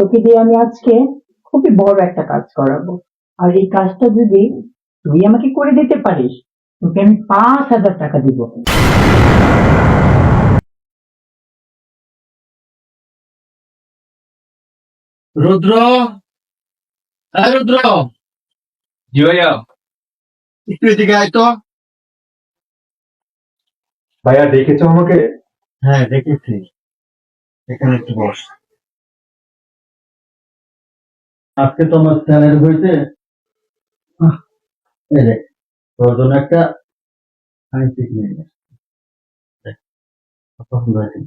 তোকে দিয়ে আমি আজকে খুবই বড় একটা কাজ করাবো। আর এই কাজটা যদি তুই আমাকে করে দিতে পারিস, তোকে আমি 5,000 টাকা দিব। রুদ্র, হ্যাঁ রুদ্র। জি ভাইয়া। একটু এদিকে আয় তো। ভাইয়া দেখেছো আমাকে? হ্যাঁ দেখেছি, এখানে একটু বস। আজকে তো আমার চ্যানেল হয়েছে। এই দেখ, তোর জন্য একটা আইসিক নিয়ে এসেছি। দেখ, কত সুন্দর হয়েছে।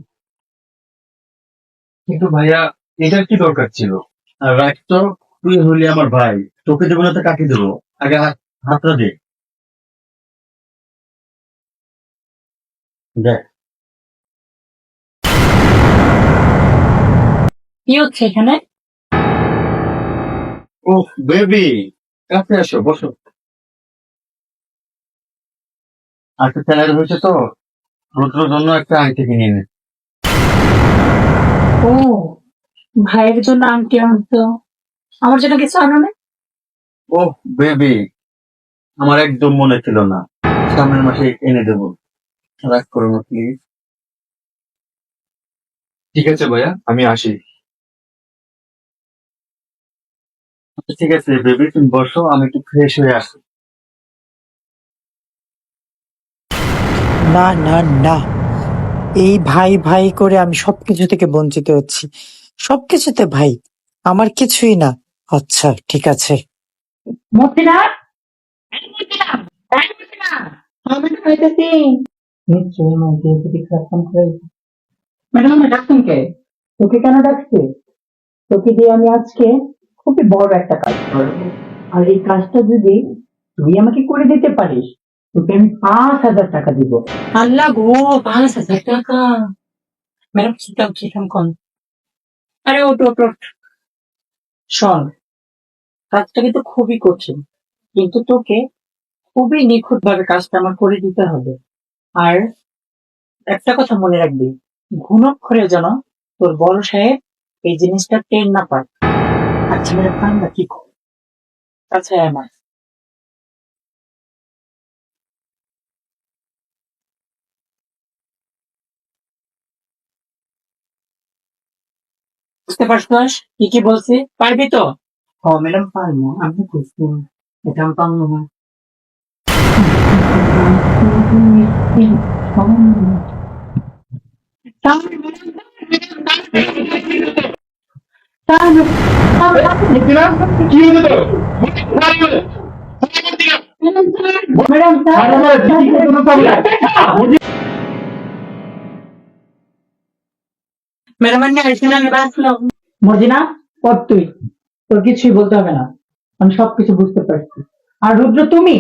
কিন্তু ভাইয়া, এটার কি দরকার ছিল? আর রাখ তো, তুই হলি আমার ভাই, তোকে দেবো না তো কাকে দেবো? আগে হাতটা দে। দেখ। কি হচ্ছে এখানে? ও বেবি, কাছে আসো, বসো। আজকে চ্যানেল হয়েছে তো, রুদ্রর জন্য একটা আংটি কিনে এনে। ও, ভাইয়ের জন্য আংটি আনতো, আমার জন্য কিছু আনো না? ও বেবি, আমার একদম মনে ছিল না। সামনের মাসে এনে দেবো, রাগ করো না প্লিজ। ঠিক আছে ভাইয়া, আমি আসি। আচ্ছা ঠিক আছে বেবি, তুমি বসো, আমি একটু ফ্রেশ হয়ে আসি। না না না, এই ভাই ভাই করে আমি সবকিছু থেকে বঞ্চিত হচ্ছি। সবকিছুতে ভাই, আমার কিছুই না। আচ্ছা ঠিক আছে। মতিনা, এই মতিনা, এই মতিনা, আমি তো খাইতেছি। নিশ্চয়ই মন্ত্রী যদি ফোন করে। ম্যাডাম, আমি ডাকছেন কে? তোকে কেন ডাকছে? তোকে দিয়ে আমি আজকে খুবই বড় একটা কাজ করবো। আর এই কাজটা যদি তুই আমাকে করে দিতে পারিস, তোকে আমি 5,000 টাকা দিব। আল্লাহ গো, 5,000 টাকা! ম্যাডাম খেতাম খেতাম কন। আরে ওট ওট ওট। শোন, কাজটা কিন্তু খুবই কঠিন, কিন্তু তোকে খুবই নিখুঁত ভাবে কাজটা আমার করে দিতে হবে। আর একটা কথা মনে রাখবি, ঘুণক্ষরে যেন তোর বড় সাহেব এই জিনিসটা টের না পায়। আচ্ছা ম্যাডাম, কান্দা কি কর? আচ্ছা আমার বুঝতে পারছিস কি কি বলছি? পারবি তো? ও ম্যাডাম, পারবো, আমি বুঝছি। এটা আমি পারবো না। কি হলো তো? মর্জিনা, পর তুই, তোর কিছুই বলতে হবে না, আমি সবকিছু বুঝতে পারছি। আর রুদ্র তুমি,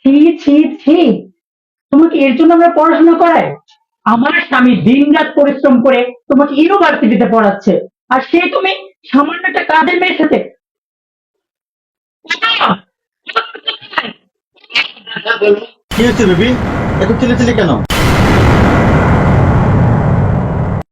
ছি ছি ছি, তোমাকে এর জন্য আমরা পড়াশোনা করাই? আমার স্বামী দিন রাত পরিশ্রম করে তোমাকে ইউনিভার্সিটিতে পড়াচ্ছে, আর সে তুমি সামান্য একটা কাজের মেয়ের সাথে। কি হচ্ছে বেবি, এত চিল্লাচিল্লি কেন?